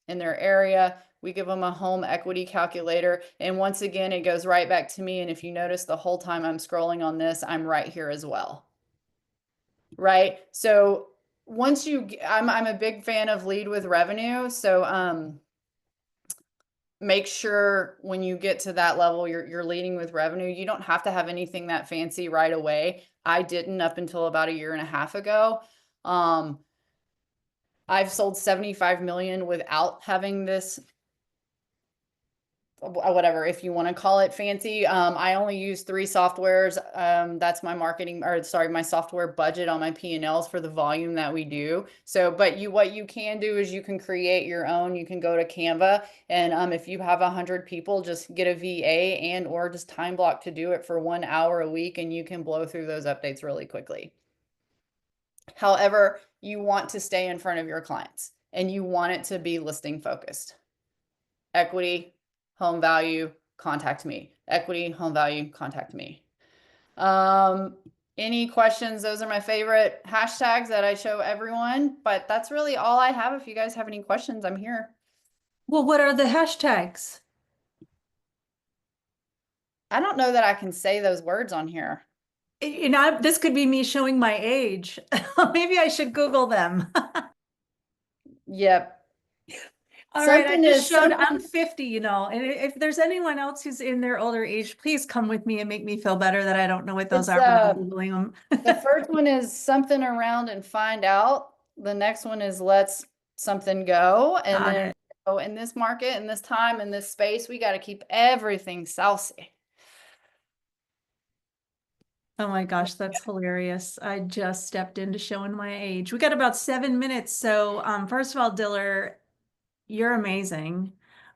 area. We give them a home equity calculator. And once again, it goes right back to me. And if you notice, the whole time I'm scrolling on this, I'm right here as well. Right? So once I'm a big fan of lead with revenue. So make sure when you get to that level, you're leading with revenue. You don't have to have anything that fancy right away. I didn't up until about 1.5 years ago. I've sold 75 million without having this, whatever, if you want to call it fancy. I only use 3 softwares. That's my my software budget on my P&Ls for the volume that we do. So, but what you can do is you can create your own. You can go to Canva, and if you have 100 people, just get a VA and or just time block to do it for 1 hour a week, and you can blow through those updates really quickly. However, you want to stay in front of your clients, and you want it to be listing focused. Equity, home value, contact me. Equity, home value, contact me. Any questions? Those are my favorite hashtags that I show everyone, but that's really all I have. If you guys have any questions, I'm here. Well, what are the hashtags? I don't know that I can say those words on here. You know, this could be me showing my age. Maybe I should Google them. Yep. All right, I just showed I'm 50, you know, and if there's anyone else who's in their older age, please come with me and make me feel better that I don't know what those are. But I'm Googling them. The first one is something around and find out. The next one is let's something go. And Got then it. oh, in this market, in this time, in this space, we got to keep everything saucy. Oh my gosh, that's hilarious. I just stepped into showing my age. We got about 7 minutes. So first of all, Diller, you're amazing.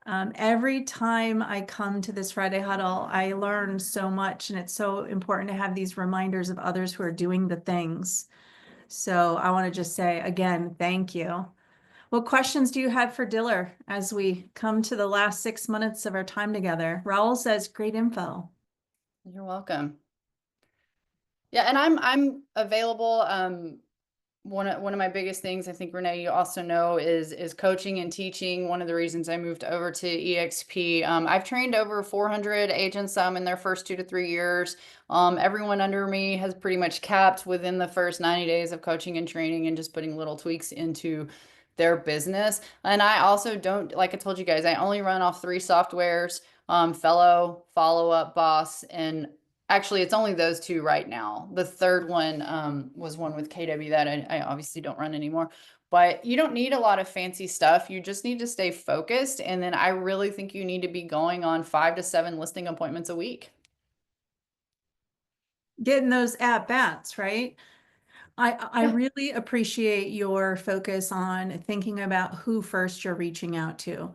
Every time I come to this Friday huddle, I learn so much, and it's so important to have these reminders of others who are doing the things. So I want to just say again, thank you. What questions do you have for Diller as we come to the last 6 minutes of our time together? Raul says, great info. You're welcome. Yeah, and I'm available. One of my biggest things, I think, Renee, you also know, is coaching and teaching. One of the reasons I moved over to EXP. I've trained over 400 agents in their first 2 to 3 years. Everyone under me has pretty much capped within the first 90 days of coaching and training and just putting little tweaks into their business. And I also don't, like I told you guys, I only run off 3 softwares, Fellow, Follow Up, Boss, and actually, it's only those 2 right now. The third one was one with KW that I obviously don't run anymore. But you don't need a lot of fancy stuff. You just need to stay focused. And then I really think you need to be going on 5 to 7 listing appointments a week. Getting those at bats, right? I really appreciate your focus on thinking about who first you're reaching out to.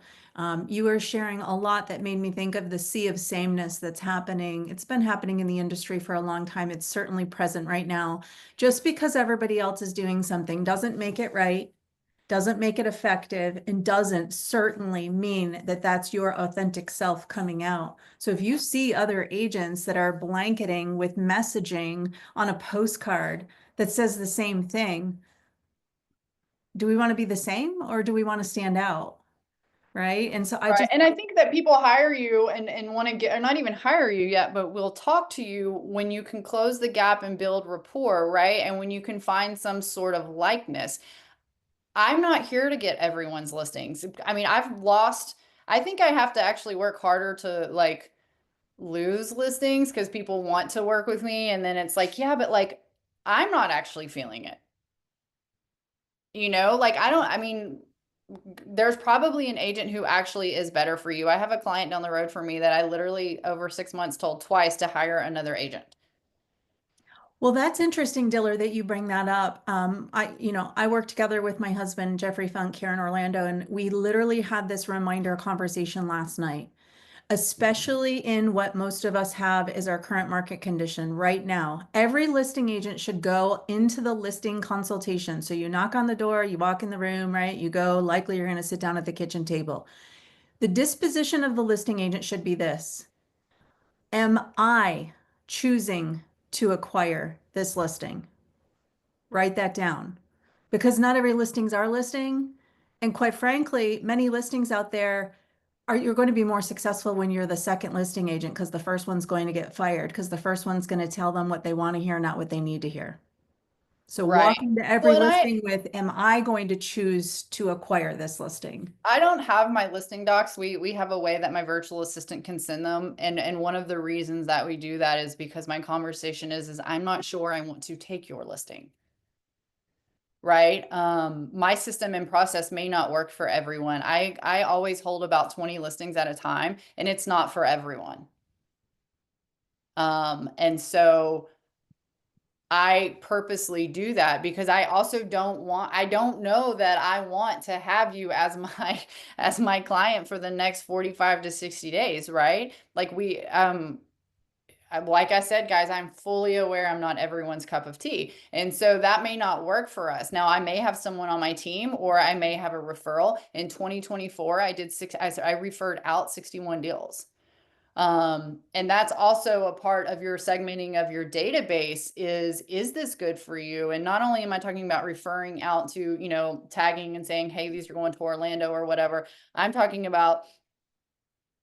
You were sharing a lot that made me think of the sea of sameness that's happening. It's been happening in the industry for a long time. It's certainly present right now. Just because everybody else is doing something doesn't make it right, doesn't make it effective, and doesn't certainly mean that that's your authentic self coming out. So if you see other agents that are blanketing with messaging on a postcard that says the same thing, do we want to be the same or do we want to stand out? Right. And so And I think that people hire you and want to get, or not even hire you yet, but will talk to you when you can close the gap and build rapport, right? And when you can find some sort of likeness. I'm not here to get everyone's listings. I mean, I've lost I think I have to actually work harder to like lose listings because people want to work with me. And then it's like, yeah, but like, I'm not actually feeling it. Like I mean, there's probably an agent who actually is better for you. I have a client down the road for me that I literally over 6 months told twice to hire another agent. Well, that's interesting, Diller, that you bring that up. I work together with my husband, Jeffrey Funk, here in Orlando, and we literally had this reminder conversation last night, especially in what most of us have is our current market condition right now. Every listing agent should go into the listing consultation. So you knock on the door, you walk in the room, right? You go, likely you're going to sit down at the kitchen table. The disposition of the listing agent should be this. Am I choosing to acquire this listing? Write that down, because not every listing's our listing. And quite frankly, many listings out there you're going to be more successful when you're the second listing agent, because the first one's going to get fired, because the first one's going to tell them what they want to hear, not what they need to hear. So Right. walk into every Well, and listing with, am I going to choose to acquire this listing? I don't have my listing docs. We have a way that my virtual assistant can send them. And one of the reasons that we do that is because my conversation is I'm not sure I want to take your listing. Right? My system and process may not work for everyone. I always hold about 20 listings at a time, and it's not for everyone. And so I purposely do that because I also I don't know that I want to have you as my client for the next 45 to 60 days, right? Like like I said, guys, I'm fully aware I'm not everyone's cup of tea. And so that may not work for us. Now, I may have someone on my team, or I may have a referral. In 2024, I referred out 61 deals. And that's also a part of your segmenting of your database is this good for you? And not only am I talking about referring out to, tagging and saying, hey, these are going to Orlando or whatever. I'm talking about,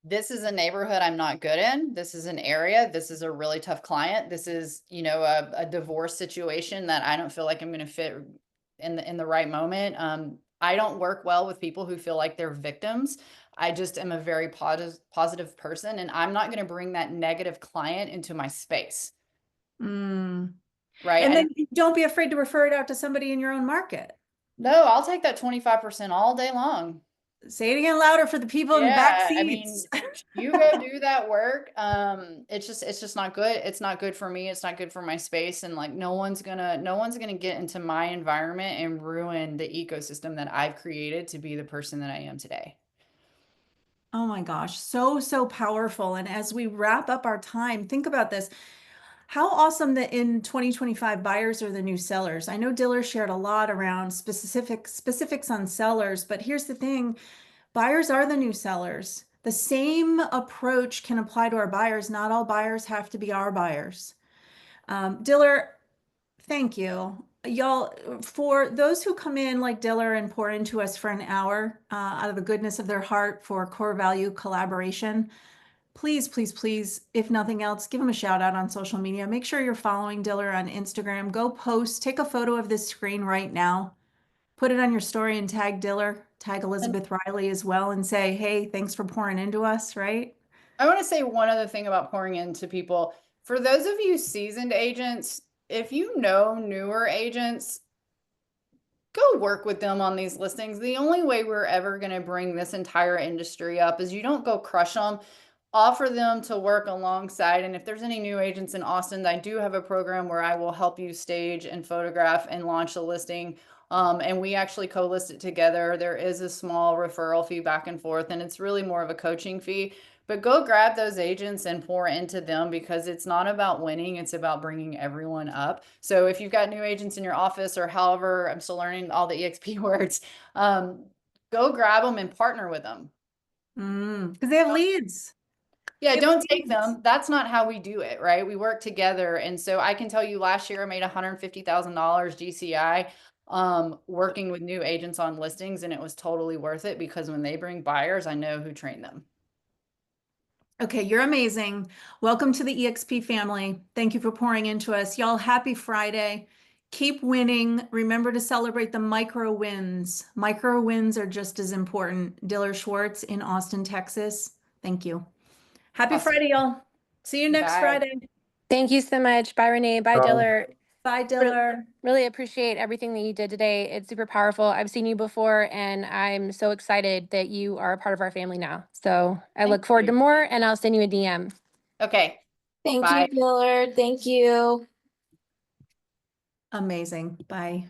this is a neighborhood I'm not good in. This is an area. This is a really tough client. This is, a divorce situation that I don't feel like I'm going to fit in the right moment. I don't work well with people who feel like they're victims. I just am a very positive person, and I'm not going to bring that negative client into my space. Mm. Right. And then don't be afraid to refer it out to somebody in your own market. No, I'll take that 25% all day long. Say it again louder for the people in the back seats. I mean, you go do that work. It's just not good. It's not good for me. It's not good for my space. And like, no one's gonna get into my environment and ruin the ecosystem that I've created to be the person that I am today. Oh my gosh, so powerful. And as we wrap up our time, think about this. How awesome that in 2025, buyers are the new sellers. I know Diller shared a lot around specifics on sellers, but here's the thing. Buyers are the new sellers. The same approach can apply to our buyers. Not all buyers have to be our buyers. Diller, thank you. Y'all, for those who come in like Diller and pour into us for an hour out of the goodness of their heart for core value collaboration, please, please, please, if nothing else, give them a shout out on social media. Make sure you're following Diller on Instagram. Go post, take a photo of this screen right now, put it on your story and tag Diller, tag Elizabeth Riley as well, and say, hey, thanks for pouring into us, right? I want to say one other thing about pouring into people. For those of you seasoned agents, if you know newer agents, go work with them on these listings. The only way we're ever going to bring this entire industry up is you don't go crush them. Offer them to work alongside. And if there's any new agents in Austin, I do have a program where I will help you stage and photograph and launch a listing. And we actually co-list it together. There is a small referral fee back and forth, and it's really more of a coaching fee. But go grab those agents and pour into them, because it's not about winning. It's about bringing everyone up. So if you've got new agents in your office, or however, I'm still learning all the EXP words, go grab them and partner with them. Because they have leads. Yeah, don't take them. That's not how we do it, right? We work together. And so I can tell you, last year I made $150,000 GCI working with new agents on listings, and it was totally worth it, because when they bring buyers, I know who trained them. Okay, you're amazing. Welcome to the EXP family. Thank you for pouring into us. Y'all, happy Friday. Keep winning. Remember to celebrate the micro wins. Micro wins are just as important. Diller Schwartz in Austin, Texas. Thank you. Happy Awesome. Friday, y'all. See you next Bye. Friday. Thank you so much. Bye, Renee. Bye, Diller. Bye, Diller. Really appreciate everything that you did today. It's super powerful. I've seen you before, and I'm so excited that you are a part of our family now. So I Thank look forward to you. more, and I'll send you a DM. Okay. Thank Bye. you, Dillard. Thank you. Amazing. Bye.